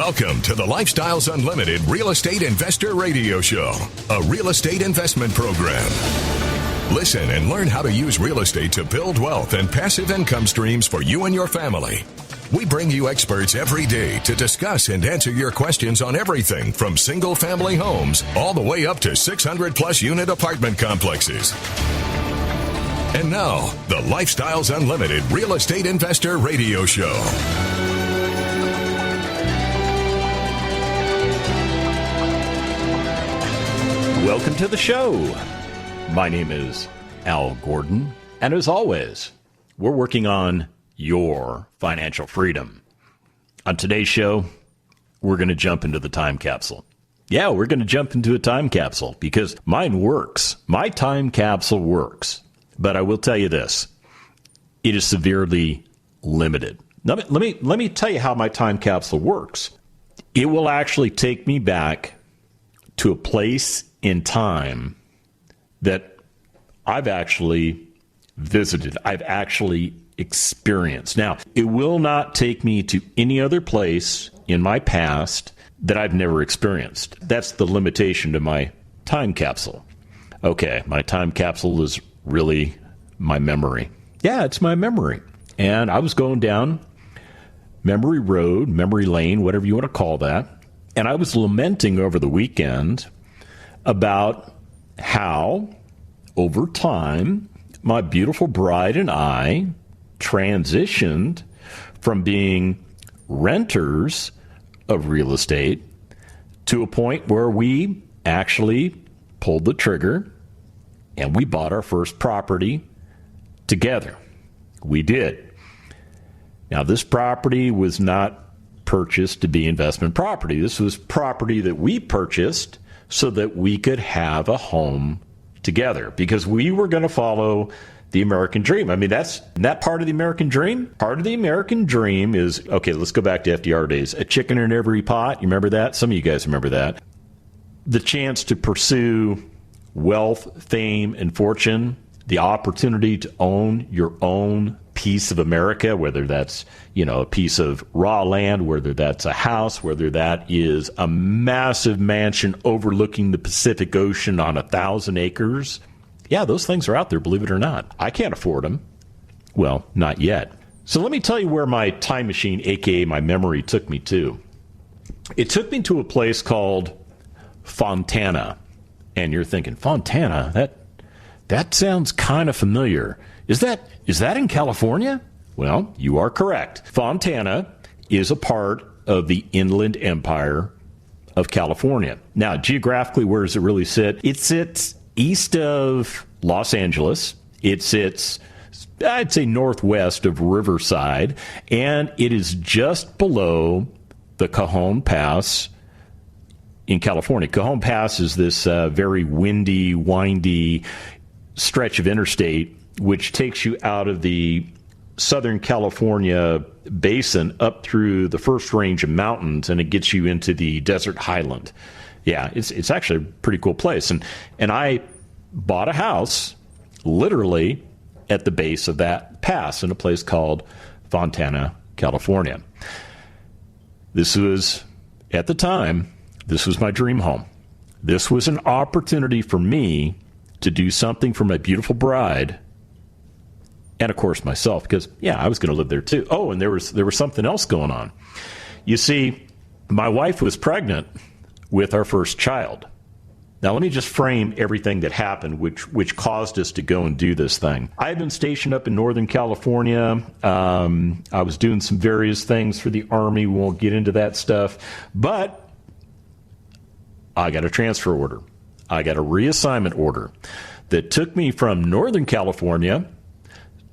Welcome to the Lifestyles Unlimited Real Estate Investor Radio Show, a real estate investment program. Listen and learn how to use real estate to build wealth and passive income streams for you and your family. We bring you experts every day to discuss and answer your questions on everything from single-family homes all the way up to 600-plus unit apartment complexes. And now, the Lifestyles Unlimited Real Estate Investor Radio Show. Welcome to the show. My name is Al Gordon, and as always, we're working on your financial freedom. On today's show, we're going to jump into the time capsule. Yeah, we're going to jump into a time capsule because mine works. My time capsule works. But I will tell you this, it is severely limited. Let me tell you how my time capsule works. It will actually take me back to a place in time that I've actually visited, I've actually experienced. Now, it will not take me to any other place in my past that I've never experienced. That's the limitation to my time capsule. Okay, my time capsule is really my memory. Yeah, it's my memory. And I was going down memory road, memory lane, whatever you want to call that. And I was lamenting over the weekend about how, over time, my beautiful bride and I transitioned from being renters of real estate to a point where we actually pulled the trigger and we bought our first property together. We did. Now, this property was not purchased to be investment property. This was property that we purchased so that we could have a home together because we were going to follow the American dream. I mean, that's that part of the American dream. Part of the American dream is, okay, let's go back to FDR days. A chicken in every pot. You remember that? Some of you guys remember that. The chance to pursue wealth, fame, and fortune, the opportunity to own your own piece of America, whether that's, a piece of raw land, whether that's a house, whether that is a massive mansion overlooking the Pacific Ocean on 1,000 acres. Yeah, those things are out there, believe it or not. I can't afford them. Well, not yet. So let me tell you where my time machine, aka my memory, took me to. It took me to a place called Fontana. And you're thinking, Fontana? That sounds kind of familiar. Is that in California? Well, you are correct. Fontana is a part of the Inland Empire of California. Now, geographically, where does it really sit? It sits east of Los Angeles. It sits, I'd say, northwest of Riverside, and it is just below the Cajon Pass in California. Cajon Pass is this very windy, windy stretch of interstate which takes you out of the Southern California basin up through the first range of mountains, and it gets you into the desert highland. Yeah, it's actually a pretty cool place. And I bought a house literally at the base of that pass in a place called Fontana, California. This was, at the time, this was my dream home. This was an opportunity for me to do something for my beautiful bride and, of course, myself, because, yeah, I was going to live there, too. Oh, and there was something else going on. You see, my wife was pregnant with our first child. Now, let me just frame everything that happened, which caused us to go and do this thing. I had been stationed up in Northern California. I was doing some various things for the Army. We won't get into that stuff. But I got a transfer order. I got a reassignment order that took me from Northern California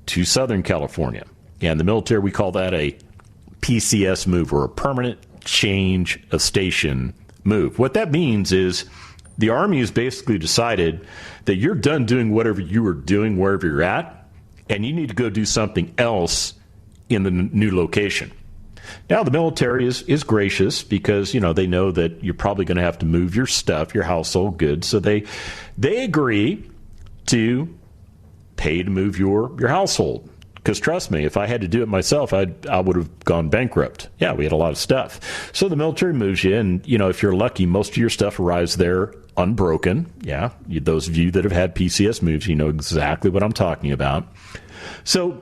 to Southern California. And in the military, we call that a PCS move, or a permanent change of station move. What that means is the Army has basically decided that you're done doing whatever you were doing wherever you're at, and you need to go do something else in the new location. Now, the military is gracious because, they know that you're probably going to have to move your stuff, your household goods. So they agree to pay to move your household Because trust me, if I had to do it myself, I would have gone bankrupt. Yeah, we had a lot of stuff. So the military moves you, and, if you're lucky, most of your stuff arrives there unbroken. Yeah, those of you that have had PCS moves, you know exactly what I'm talking about. So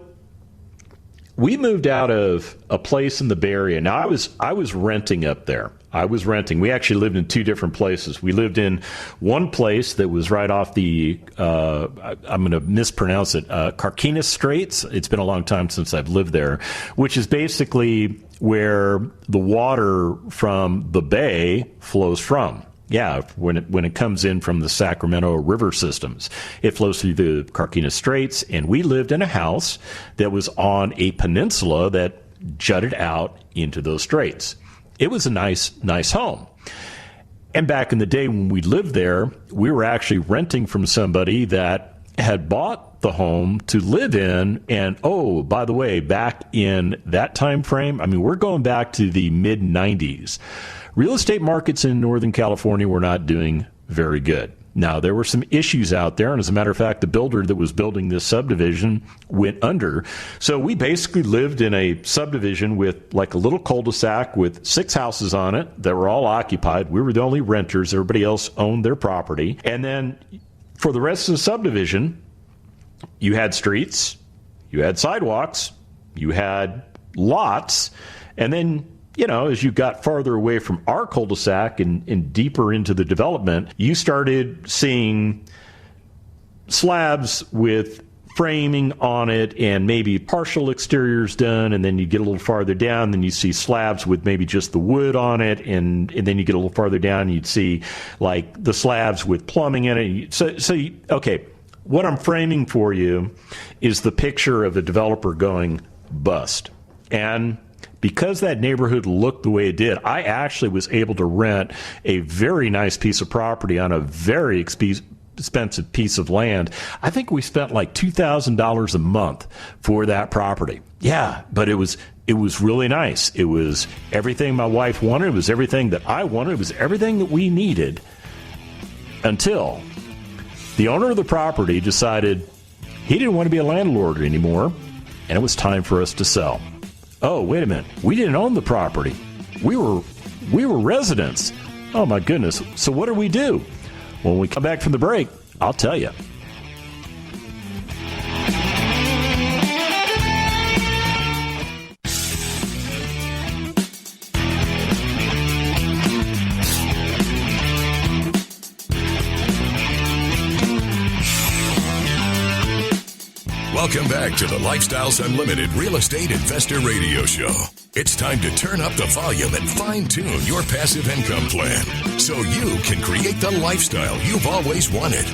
we moved out of a place in the Bay Area. Now, I was renting up there. I was renting. We actually lived in two different places. We lived in one place that was right off the, I'm going to mispronounce it, Carquinez Straits. It's been a long time since I've lived there, which is basically where the water from the bay flows from. Yeah, when it comes in from the Sacramento River systems, it flows through the Carquinez Straits, and we lived in a house that was on a peninsula that jutted out into those straits. It was a nice home. And back in the day when we lived there, we were actually renting from somebody that had bought the home to live in. And, oh, by the way, back in that time frame, I mean, we're going back to the mid-'90s. Real estate markets in Northern California were not doing very good. Now, there were some issues out there, and as a matter of fact, the builder that was building this subdivision went under. So we basically lived in a subdivision with like a little cul-de-sac with 6 houses on it that were all occupied. We were the only renters. Everybody else owned their property. And then for the rest of the subdivision, you had streets, you had sidewalks, you had lots, and then as you got farther away from our cul-de-sac and deeper into the development, you started seeing slabs with framing on it and maybe partial exteriors done, and then you get a little farther down, then you see slabs with maybe just the wood on it, and then you get a little farther down, and you'd see like the slabs with plumbing in it. Okay, what I'm framing for you is the picture of a developer going bust. And because that neighborhood looked the way it did, I actually was able to rent a very nice piece of property on a very expensive piece of land. I think we spent like $2,000 a month for that property. Yeah, but it was really nice. It was everything my wife wanted. It was everything that I wanted. It was everything that we needed until the owner of the property decided he didn't want to be a landlord anymore, and it was time for us to sell. Oh, wait a minute. We didn't own the property. We were residents. Oh, my goodness. So what do we do? When we come back from the break, I'll tell you. Welcome back to the Lifestyles Unlimited Real Estate Investor Radio Show. It's time to turn up the volume and fine-tune your passive income plan so you can create the lifestyle you've always wanted.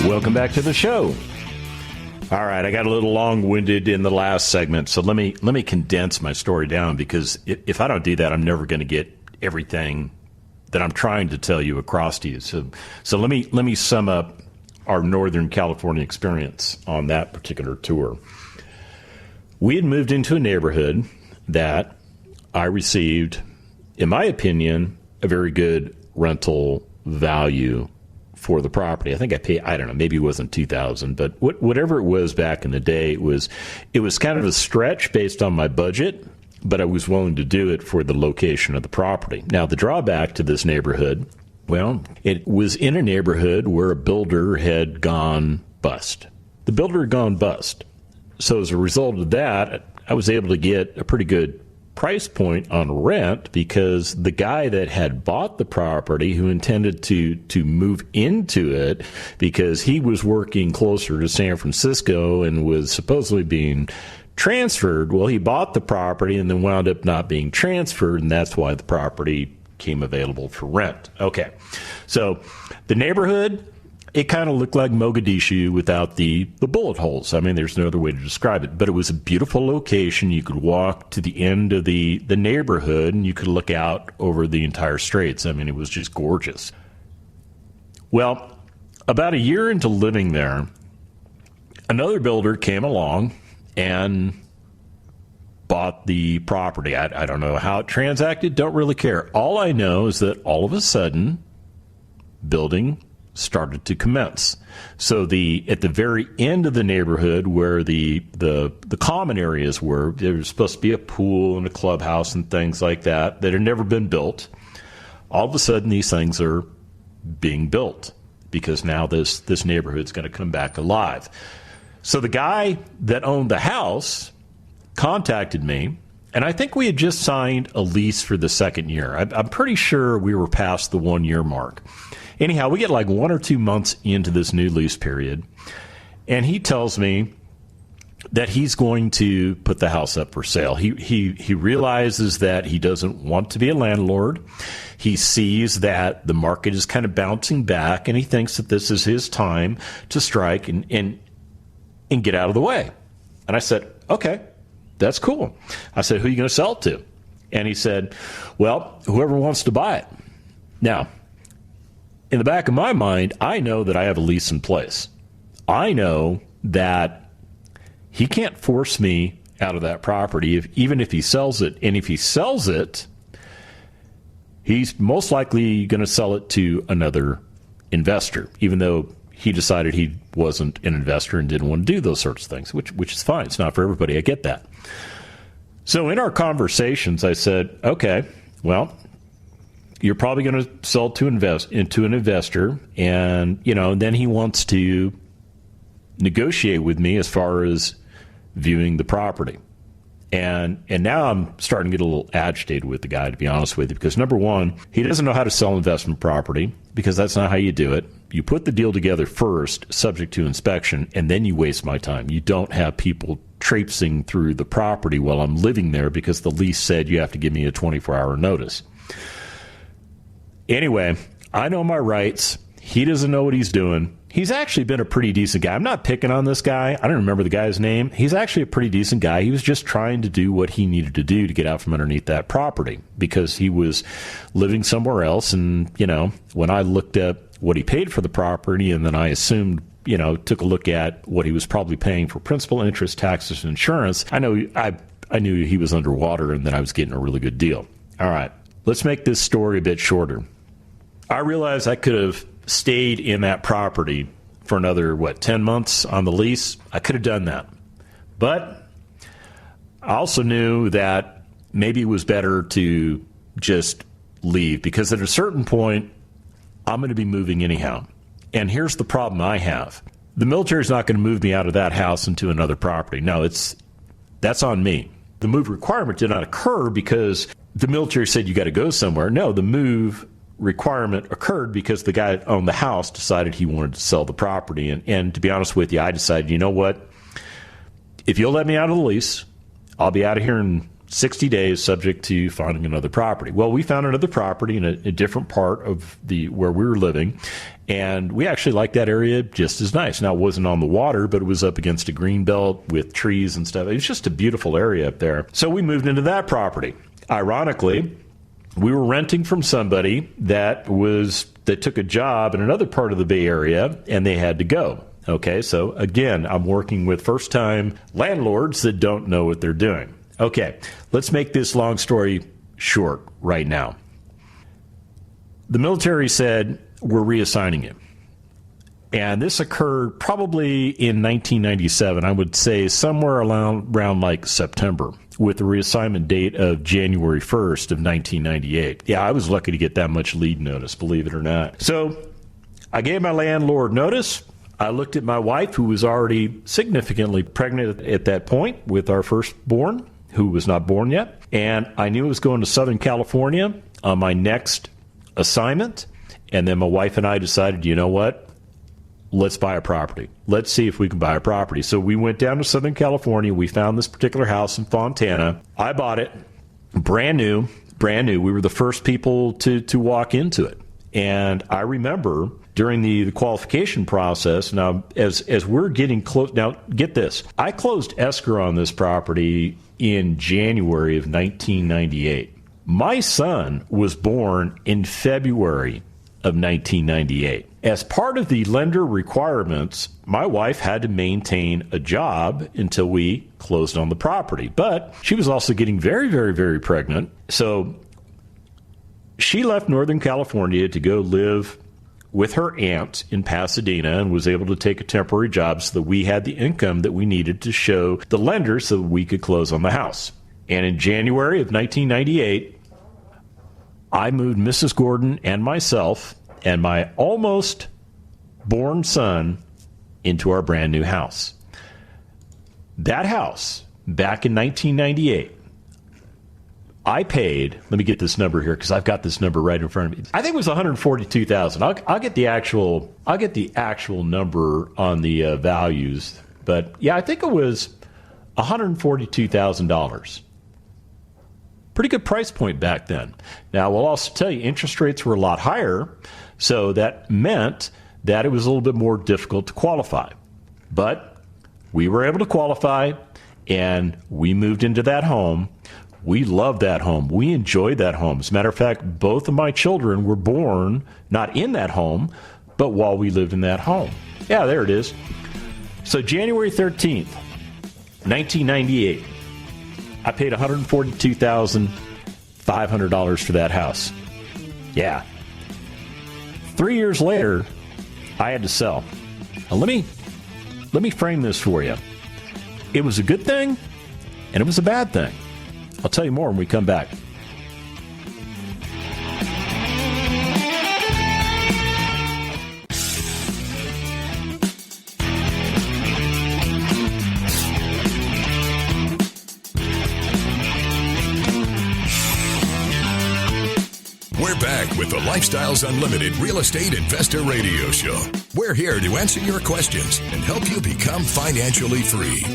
Welcome back to the show. All right, I got a little long-winded in the last segment, so let me condense my story down, because if I don't do that, I'm never going to get everything that I'm trying to tell you across to you. So let me sum up our Northern California experience on that particular tour. We had moved into a neighborhood that I received, in my opinion, a very good rental value for the property. I think I paid, I don't know, maybe it wasn't $2,000, but whatever it was back in the day, it was kind of a stretch based on my budget, but I was willing to do it for the location of the property. Now, the drawback to this neighborhood, well, it was in a neighborhood where a builder had gone bust. The builder had gone bust. So as a result of that, I was able to get a pretty good price point on rent, because the guy that had bought the property, who intended to move into it because he was working closer to San Francisco and was supposedly being transferred, well, he bought the property and then wound up not being transferred, and that's why the property came available for rent. Okay, so the neighborhood, it kind of looked like Mogadishu without the bullet holes. I mean, there's no other way to describe it, but it was a beautiful location. You could walk to the end of the neighborhood and you could look out over the entire straits. I mean, it was just gorgeous. Well, about a year into living there, another builder came along and bought the property. I don't know how it transacted, don't really care. All I know is that all of a sudden, building started to commence. So at the very end of the neighborhood where the common areas were, there was supposed to be a pool and a clubhouse and things like that had never been built. All of a sudden, these things are being built because now this neighborhood's going to come back alive. So the guy that owned the house contacted me, and I think we had just signed a lease for the second year. I'm pretty sure we were past the 1 year mark. Anyhow, we get like 1 or 2 months into this new lease period, and he tells me that he's going to put the house up for sale. He realizes that he doesn't want to be a landlord. He sees that the market is kind of bouncing back, and he thinks that this is his time to strike and get out of the way. And I said, okay, that's cool. I said, who are you going to sell it to? And he said, well, whoever wants to buy it. Now, in the back of my mind, I know that I have a lease in place. I know that he can't force me out of that property, even if he sells it. And if he sells it, he's most likely going to sell it to another investor, even though he decided he wasn't an investor and didn't want to do those sorts of things, which is fine. It's not for everybody. I get that. So in our conversations, I said, okay, well, you're probably going to sell to into an investor, and then he wants to negotiate with me as far as viewing the property. And now I'm starting to get a little agitated with the guy, to be honest with you, because number one, he doesn't know how to sell investment property, because that's not how you do it. You put the deal together first, subject to inspection, and then you waste my time. You don't have people traipsing through the property while I'm living there because the lease said you have to give me a 24-hour notice. Anyway, I know my rights. He doesn't know what he's doing. He's actually been a pretty decent guy. I'm not picking on this guy. I don't remember the guy's name. He's actually a pretty decent guy. He was just trying to do what he needed to do to get out from underneath that property because he was living somewhere else. And, when I looked at what he paid for the property and then I assumed, took a look at what he was probably paying for principal, interest, taxes, and insurance, I knew he was underwater and that I was getting a really good deal. All right, let's make this story a bit shorter. I realized I could have stayed in that property for another, 10 months on the lease. I could have done that. But I also knew that maybe it was better to just leave because at a certain point, I'm going to be moving anyhow. And here's the problem I have. The military is not going to move me out of that house into another property. No, that's on me. The move requirement did not occur because the military said you got to go somewhere. No, the move requirement occurred because the guy that owned the house decided he wanted to sell the property. And to be honest with you, I decided, you know what? If you'll let me out of the lease, I'll be out of here in 60 days subject to finding another property. Well, we found another property in a different part of where we were living, and we actually liked that area just as nice. Now, it wasn't on the water, but it was up against a green belt with trees and stuff. It was just a beautiful area up there. So we moved into that property. Ironically, we were renting from somebody that took a job in another part of the Bay Area, and they had to go. Okay, so again, I'm working with first-time landlords that don't know what they're doing. Okay, let's make this long story short right now. The military said, we're reassigning you. And this occurred probably in 1997, I would say somewhere around like September, with the reassignment date of January 1st of 1998. Yeah, I was lucky to get that much lead notice, believe it or not. So I gave my landlord notice. I looked at my wife, who was already significantly pregnant at that point with our firstborn, who was not born yet. And I knew I was going to Southern California on my next assignment. And then my wife and I decided, you know what? Let's buy a property. Let's see if we can buy a property. So we went down to Southern California. We found this particular house in Fontana. I bought it brand new. We were the first people to walk into it. And I remember during the qualification process, now as we're getting close, now get this, I closed escrow on this property in January of 1998. My son was born in February of 1998. As part of the lender requirements, my wife had to maintain a job until we closed on the property. But she was also getting very, very, very pregnant. So she left Northern California to go live with her aunt in Pasadena and was able to take a temporary job so that we had the income that we needed to show the lender so that we could close on the house. And in January of 1998, I moved Mrs. Gordon and myself and my almost born son into our brand new house. That house, back in 1998, I paid, let me get this number here because I've got this number right in front of me. I think it was $142,000. I'll get the actual number on the values, but yeah, I think it was $142,000. Pretty good price point back then. Now, I will also tell you, interest rates were a lot higher, so that meant that it was a little bit more difficult to qualify. But we were able to qualify, and we moved into that home. We loved that home. We enjoyed that home. As a matter of fact, both of my children were born not in that home, but while we lived in that home. Yeah, there it is. So January 13th, 1998, I paid $142,500 for that house. Yeah. 3 years later, I had to sell. Now, let me frame this for you. It was a good thing, and it was a bad thing. I'll tell you more when we come back. We're back with the Lifestyles Unlimited Real Estate Investor Radio Show. We're here to answer your questions and help you become financially free.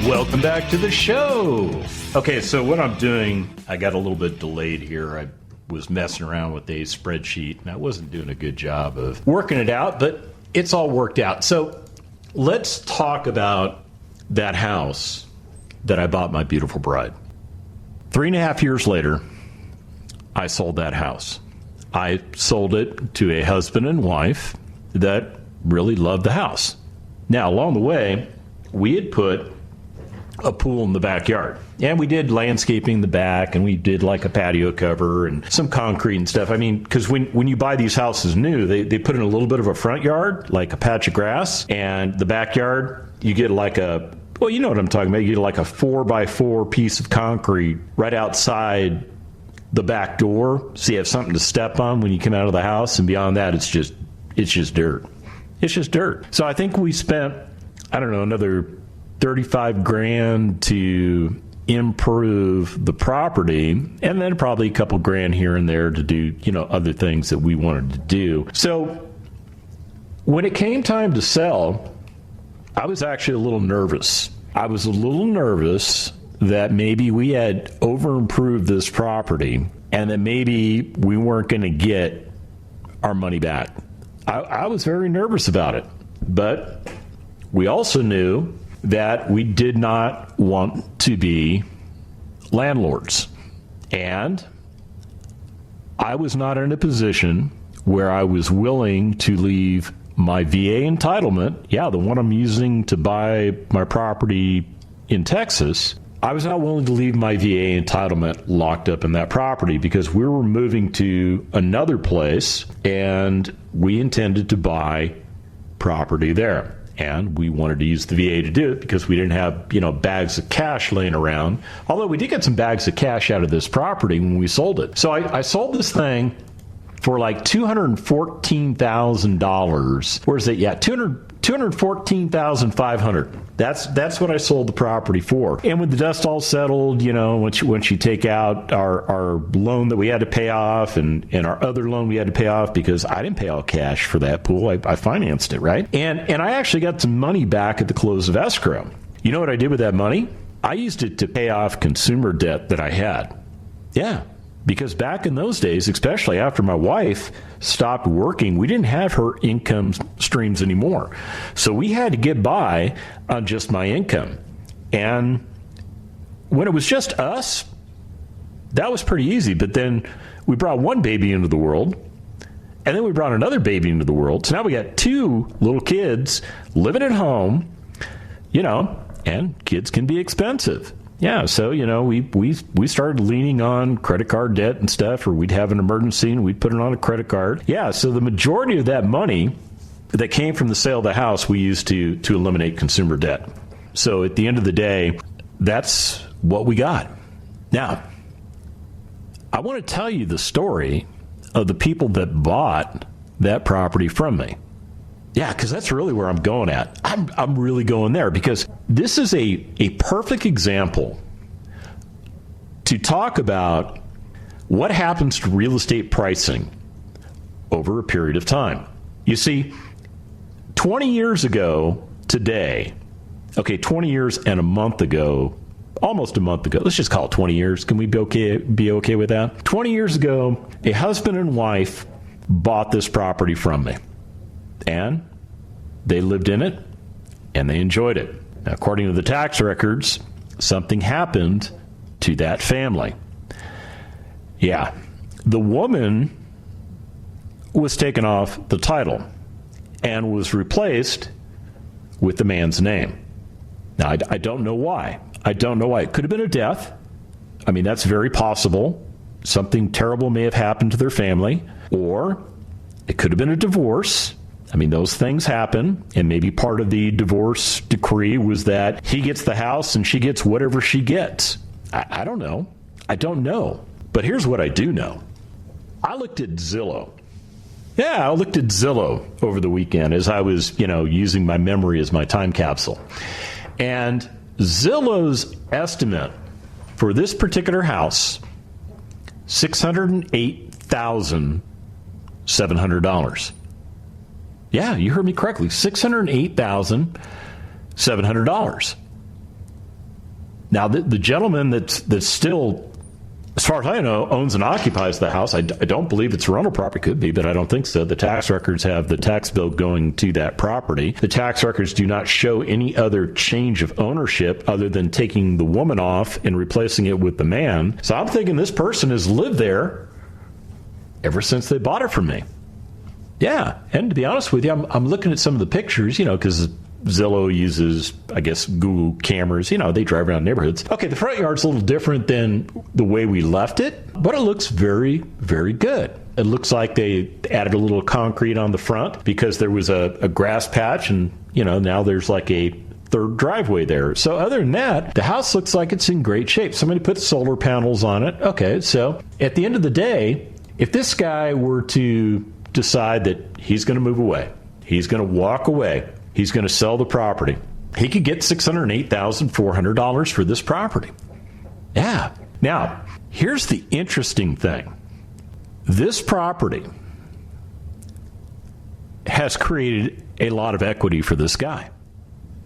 Welcome back to the show. Okay, so what I'm doing, I got a little bit delayed here. I was messing around with a spreadsheet, and I wasn't doing a good job of working it out, but it's all worked out. So let's talk about that house that I bought my beautiful bride. 3.5 years later, I sold that house. I sold it to a husband and wife that really loved the house. Now, along the way, we had put a pool in the backyard. And we did landscaping in the back, and we did like a patio cover and some concrete and stuff. I mean, because when you buy these houses new, they put in a little bit of a front yard, like a patch of grass, and the backyard, you get like a, well, you know what I'm talking about. You get like a 4x4 piece of concrete right outside the back door, so you have something to step on when you come out of the house, and beyond that, it's just dirt. It's just dirt. So I think we spent, I don't know, another $35,000 to improve the property, and then probably a couple grand here and there to do, other things that we wanted to do. So when it came time to sell, I was actually a little nervous. I was a little nervous that maybe we had over-improved this property and that maybe we weren't going to get our money back. I was very nervous about it, but we also knew that we did not want to be landlords. And I was not in a position where I was willing to leave my VA entitlement, the one I'm using to buy my property in Texas. I was not willing to leave my VA entitlement locked up in that property because we were moving to another place and we intended to buy property there. And we wanted to use the VA to do it because we didn't have, bags of cash laying around. Although we did get some bags of cash out of this property when we sold it. So I sold this thing for like $214,000. Where is it? Yeah, $214,500. That's what I sold the property for. And with the dust all settled, once you take out our loan that we had to pay off and our other loan we had to pay off because I didn't pay all cash for that pool. I financed it, right? And I actually got some money back at the close of escrow. You know what I did with that money? I used it to pay off consumer debt that I had. Yeah. Because back in those days, especially after my wife stopped working, we didn't have her income streams anymore. So we had to get by on just my income. And when it was just us, that was pretty easy. But then we brought one baby into the world, and then we brought another baby into the world. So now we got two little kids living at home, and kids can be expensive. Yeah, so, we started leaning on credit card debt and stuff, or we'd have an emergency and we'd put it on a credit card. Yeah, so the majority of that money that came from the sale of the house, we used to eliminate consumer debt. So at the end of the day, that's what we got. Now, I want to tell you the story of the people that bought that property from me. Yeah, because that's really where I'm going at. I'm really going there because this is a perfect example to talk about what happens to real estate pricing over a period of time. You see, 20 years ago today, 20 years and a month ago, almost a month ago, let's just call it 20 years. Can we be okay with that? 20 years ago, a husband and wife bought this property from me. And they lived in it, and they enjoyed it. Now, according to the tax records, something happened to that family. Yeah, the woman was taken off the title and was replaced with the man's name. Now, I don't know why. I don't know why. It could have been a death. I mean, that's very possible. Something terrible may have happened to their family, or it could have been a divorce. I mean, those things happen, and maybe part of the divorce decree was that he gets the house and she gets whatever she gets. I don't know. I don't know. But here's what I do know. I looked at Zillow. Yeah, I looked at Zillow over the weekend as I was, using my memory as my time capsule. And Zillow's estimate for this particular house, $608,700. Yeah, you heard me correctly. $608,700. Now, the gentleman that's still, as far as I know, owns and occupies the house. I don't believe it's a rental property. Could be, but I don't think so. The tax records have the tax bill going to that property. The tax records do not show any other change of ownership other than taking the woman off and replacing it with the man. So I'm thinking this person has lived there ever since they bought it from me. Yeah, and to be honest with you, I'm looking at some of the pictures, because Zillow uses, I guess, Google cameras. They drive around neighborhoods. Okay, the front yard's a little different than the way we left it, but it looks very, very good. It looks like they added a little concrete on the front because there was a grass patch, and, now there's like a third driveway there. So other than that, the house looks like it's in great shape. Somebody put solar panels on it. Okay, so at the end of the day, if this guy were to decide that he's going to move away, he's going to walk away, he's going to sell the property, he could get $608,400 for this property. Yeah. Now, here's the interesting thing. This property has created a lot of equity for this guy.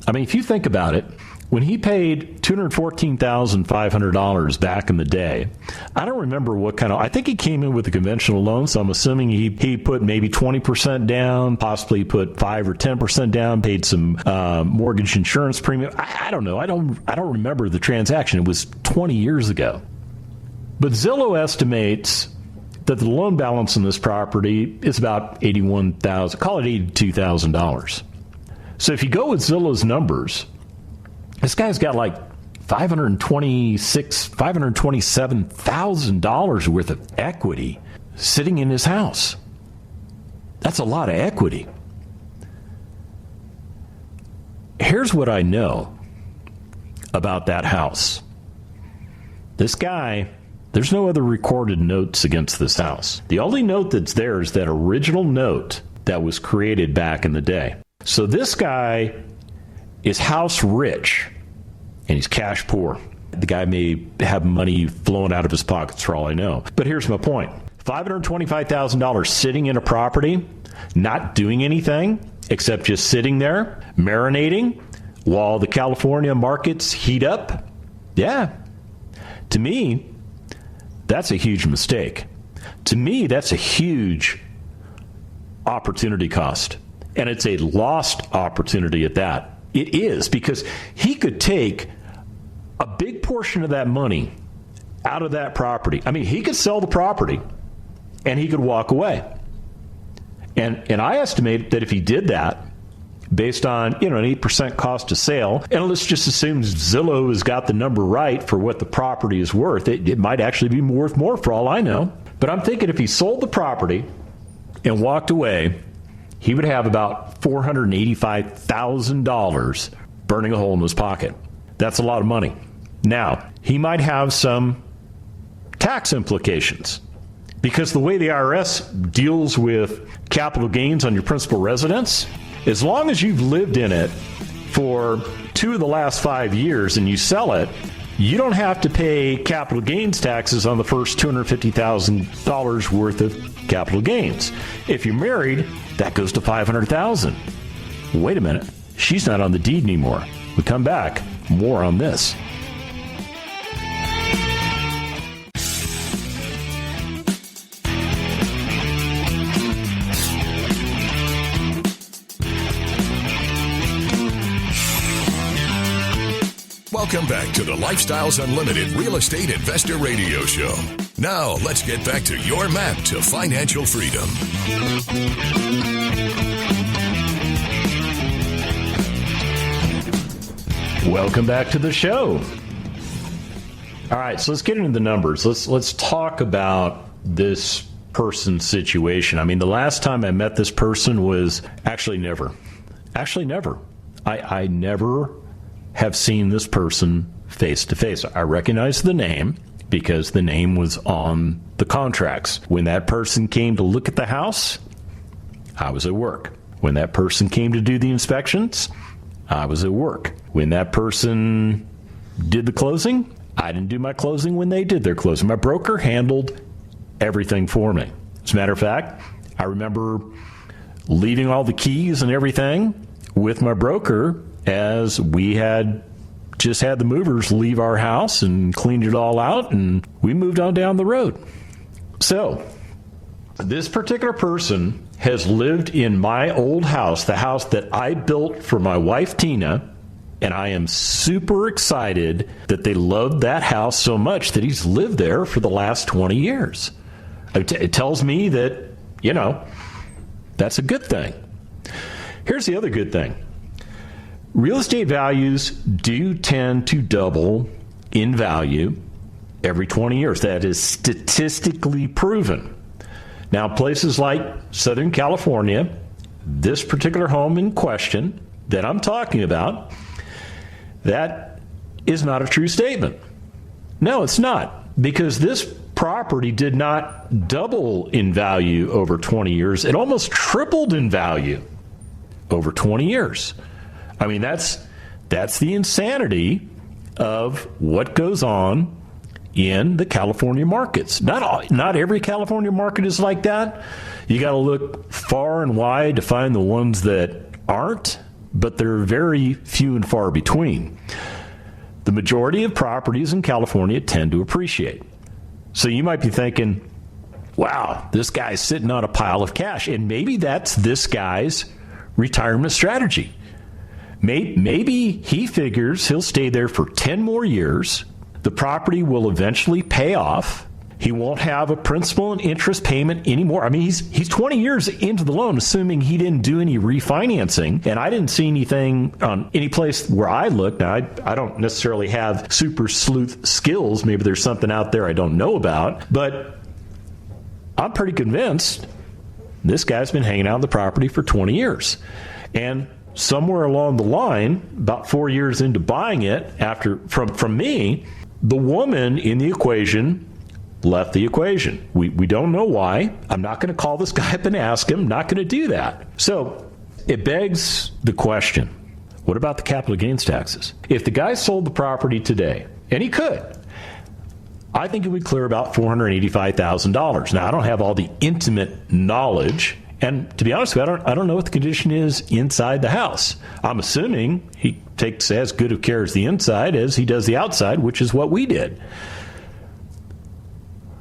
I mean, if you think about it, when he paid $214,500 back in the day, I don't remember what kind of, I think he came in with a conventional loan, so I'm assuming he put maybe 20% down, possibly put 5 or 10% down, paid some mortgage insurance premium. I don't know. I don't remember the transaction. It was 20 years ago. But Zillow estimates that the loan balance on this property is about $81,000, call it $82,000. So if you go with Zillow's numbers, this guy's got like $527,000 worth of equity sitting in his house. That's a lot of equity. Here's what I know about that house. This guy, there's no other recorded notes against this house. The only note that's there is that original note that was created back in the day. So this guy is house rich, and he's cash poor. The guy may have money flowing out of his pockets for all I know. But here's my point. $525,000 sitting in a property, not doing anything except just sitting there, marinating, while the California markets heat up. Yeah. To me, that's a huge mistake. To me, that's a huge opportunity cost. And it's a lost opportunity at that. It is, because he could take a big portion of that money out of that property. I mean, he could sell the property and he could walk away. And I estimate that if he did that, based on, an 8% cost of sale. And let's just assume Zillow has got the number right for what the property is worth. It might actually be worth more for all I know. But I'm thinking if he sold the property and walked away, he would have about $485,000 burning a hole in his pocket. That's a lot of money. Now, he might have some tax implications because the way the IRS deals with capital gains on your principal residence, as long as you've lived in it for 2 of the last 5 years and you sell it, you don't have to pay capital gains taxes on the first $250,000 worth of capital gains. If you're married, that goes to $500,000. Wait a minute. She's not on the deed anymore. We come back. More on this. Welcome back to the Lifestyles Unlimited Real Estate Investor Radio Show. Now, let's get back to your map to financial freedom. Welcome back to the show. All right, so let's get into the numbers. Let's talk about this person's situation. I mean, the last time I met this person was actually never. I never have seen this person face to face. I recognize the name because the name was on the contracts. When that person came to look at the house, I was at work. When that person came to do the inspections, I was at work. When that person did the closing, I didn't do my closing when they did their closing. My broker handled everything for me. As a matter of fact, I remember leaving all the keys and everything with my broker as we had just had the movers leave our house and cleaned it all out, and we moved on down the road. So this particular person has lived in my old house, the house that I built for my wife, Tina, and I am super excited that they loved that house so much that he's lived there for the last 20 years. It tells me that, that's a good thing. Here's the other good thing. Real estate values do tend to double in value every 20 years. That is statistically proven. Now, places like Southern California, this particular home in question that I'm talking about, that is not a true statement. No, it's not, because this property did not double in value over 20 years. It almost tripled in value over 20 years. I mean, that's the insanity of what goes on in the California markets. Not every California market is like that. You got to look far and wide to find the ones that aren't, but they're very few and far between. The majority of properties in California tend to appreciate. So you might be thinking, wow, this guy's sitting on a pile of cash, and maybe that's this guy's retirement strategy. Maybe he figures he'll stay there for 10 more years. The property will eventually pay off. He won't have a principal and interest payment anymore. I mean, he's 20 years into the loan, assuming he didn't do any refinancing. And I didn't see anything on any place where I looked. Now, I don't necessarily have super sleuth skills. Maybe there's something out there I don't know about. But I'm pretty convinced this guy's been hanging out on the property for 20 years. And somewhere along the line, about 4 years into buying it, from me, the woman in the equation left the equation. We don't know why. I'm not going to call this guy up and ask him. Not going to do that. So it begs the question, what about the capital gains taxes? If the guy sold the property today, and he could, I think it would clear about $485,000. Now, I don't have all the intimate knowledge. And to be honest with you, I don't know what the condition is inside the house. I'm assuming he takes as good of care as the inside as he does the outside, which is what we did.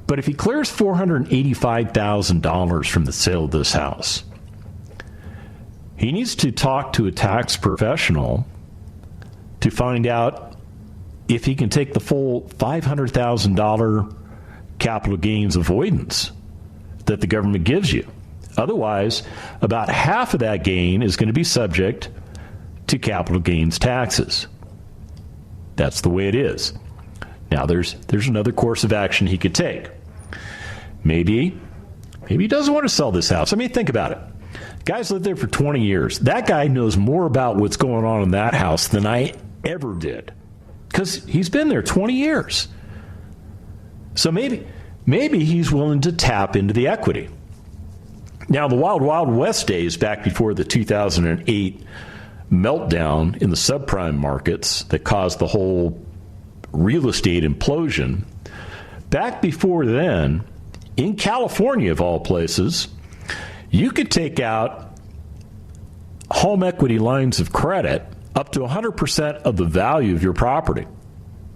But if he clears $485,000 from the sale of this house, he needs to talk to a tax professional to find out if he can take the full $500,000 capital gains avoidance that the government gives you. Otherwise, about half of that gain is going to be subject to capital gains taxes. That's the way it is. Now, there's another course of action he could take. Maybe he doesn't want to sell this house. I mean, think about it. Guy's lived there for 20 years. That guy knows more about what's going on in that house than I ever did, because he's been there 20 years. So maybe he's willing to tap into the equity. Now, the Wild Wild West days back before the 2008 meltdown in the subprime markets that caused the whole real estate implosion, back before then, in California of all places, you could take out home equity lines of credit up to 100% of the value of your property.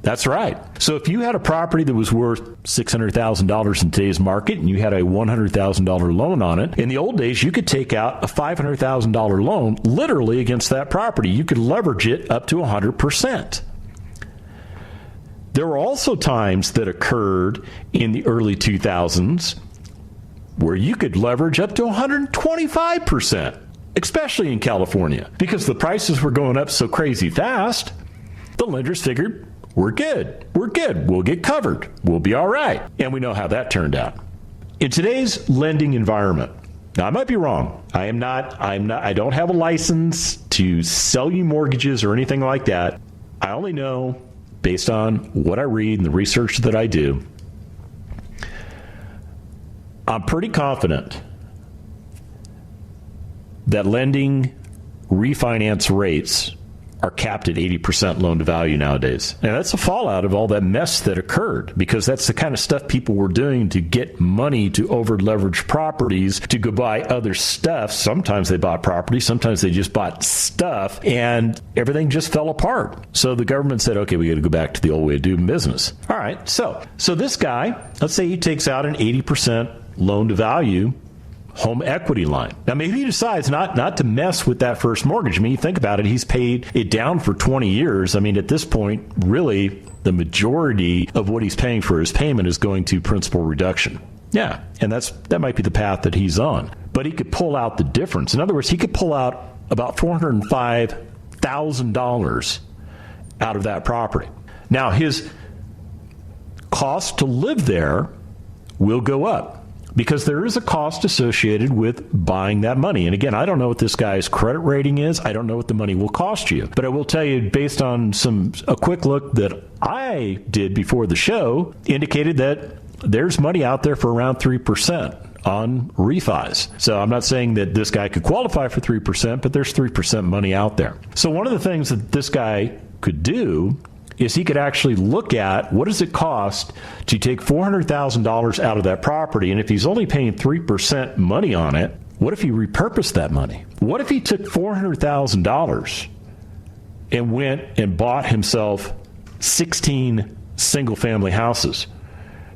That's right. So if you had a property that was worth $600,000 in today's market and you had a $100,000 loan on it, in the old days, you could take out a $500,000 loan literally against that property. You could leverage it up to 100%. There were also times that occurred in the early 2000s where you could leverage up to 125%, especially in California, because the prices were going up so crazy fast. The lenders figured, we're good. We'll get covered. We'll be all right. And we know how that turned out. In today's lending environment, now I might be wrong. I don't have a license to sell you mortgages or anything like that. I only know based on what I read and the research that I do. I'm pretty confident that lending refinance rates are capped at 80% loan to value nowadays. And that's a fallout of all that mess that occurred, because that's the kind of stuff people were doing to get money to over leverage properties to go buy other stuff. Sometimes they bought property, sometimes they just bought stuff, and everything just fell apart. So the government said, okay, we got to go back to the old way of doing business. All right. So this guy, let's say he takes out an 80% loan to value home equity line. Now, maybe he decides not to mess with that first mortgage. I mean, you think about it, he's paid it down for 20 years. I mean, at this point, really, the majority of what he's paying for his payment is going to principal reduction. Yeah, and that might be the path that he's on. But he could pull out the difference. In other words, he could pull out about $405,000 out of that property. Now, his cost to live there will go up, because there is a cost associated with buying that money. And again, I don't know what this guy's credit rating is. I don't know what the money will cost you. But I will tell you, based on a quick look that I did before the show, indicated that there's money out there for around 3% on refis. So I'm not saying that this guy could qualify for 3%, but there's 3% money out there. So one of the things that this guy could do is he could actually look at what does it cost to take $400,000 out of that property, and if he's only paying 3% money on it, what if he repurposed that money? What if he took $400,000 and went and bought himself 16 single-family houses?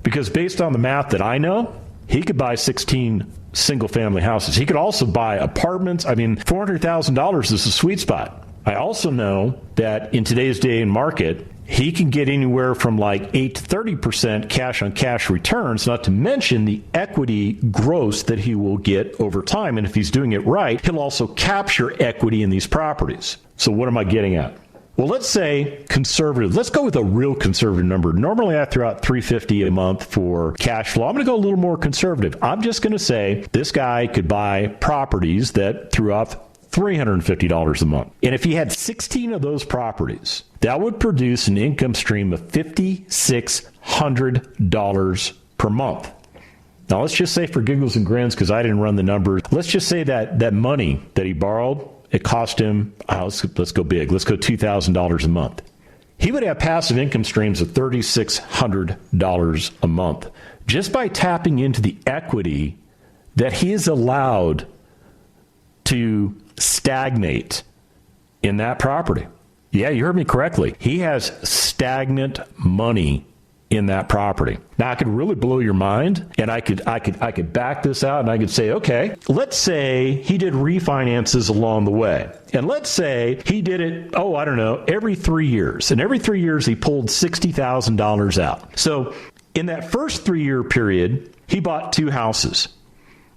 Because based on the math that I know, he could buy 16 single-family houses. He could also buy apartments. I mean, $400,000 is a sweet spot. I also know that in today's day and market, he can get anywhere from like 8 to 30% cash-on-cash returns, not to mention the equity gross that he will get over time. And if he's doing it right, he'll also capture equity in these properties. So what am I getting at? Well, let's say conservative. Let's go with a real conservative number. Normally, I throw out $350 a month for cash flow. I'm going to go a little more conservative. I'm just going to say this guy could buy properties that threw off $350 a month. And if he had 16 of those properties, that would produce an income stream of $5,600 per month. Now, let's just say for giggles and grins, because I didn't run the numbers, let's just say that money that he borrowed, it cost him, let's go big, let's go $2,000 a month. He would have passive income streams of $3,600 a month just by tapping into the equity that he is allowed to stagnate in that property. Yeah, you heard me correctly. He has stagnant money in that property. Now, I could really blow your mind, and I could back this out, and I could say, okay, let's say he did refinances along the way. And let's say he did it, every 3 years. And every 3 years, he pulled $60,000 out. So in that first 3-year period, he bought 2 houses.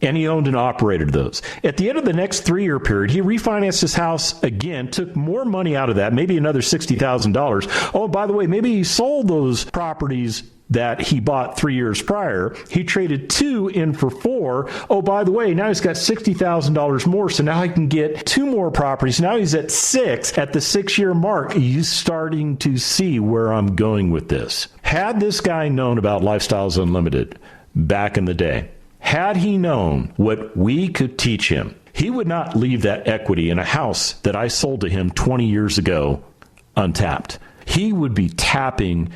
and he owned and operated those. At the end of the next 3-year period, he refinanced his house again, took more money out of that, maybe another $60,000. Oh, by the way, maybe he sold those properties that he bought 3 years prior. He traded 2 in for 4. Oh, by the way, now he's got $60,000 more, so now he can get 2 more properties. Now he's at 6. At the 6-year mark, he's starting to see where I'm going with this. Had this guy known about Lifestyles Unlimited back in the day, had he known what we could teach him, he would not leave that equity in a house that I sold to him 20 years ago untapped. He would be tapping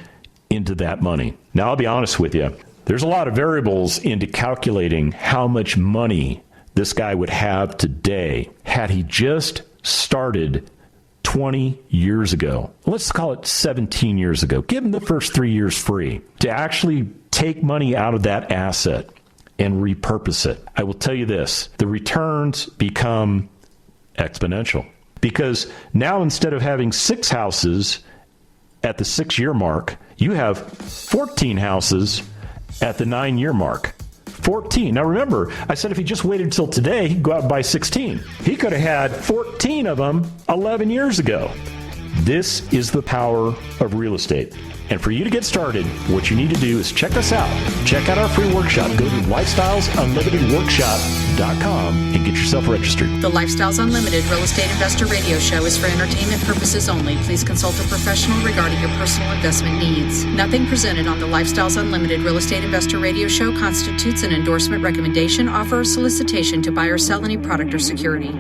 into that money. Now, I'll be honest with you. There's a lot of variables into calculating how much money this guy would have today had he just started 20 years ago. Let's call it 17 years ago. Give him the first 3 years free to actually take money out of that asset and repurpose it. I will tell you this, the returns become exponential because now instead of having 6 houses at the 6-year mark, you have 14 houses at the 9-year mark. 14. Now remember, I said if he just waited until today, he'd go out and buy 16. He could have had 14 of them 11 years ago. This is the power of real estate. And for you to get started, what you need to do is check us out. Check out our free workshop. Go to lifestylesunlimitedworkshop.com and get yourself registered. The Lifestyles Unlimited Real Estate Investor Radio Show is for entertainment purposes only. Please consult a professional regarding your personal investment needs. Nothing presented on the Lifestyles Unlimited Real Estate Investor Radio Show constitutes an endorsement, recommendation, offer, or solicitation to buy or sell any product or security.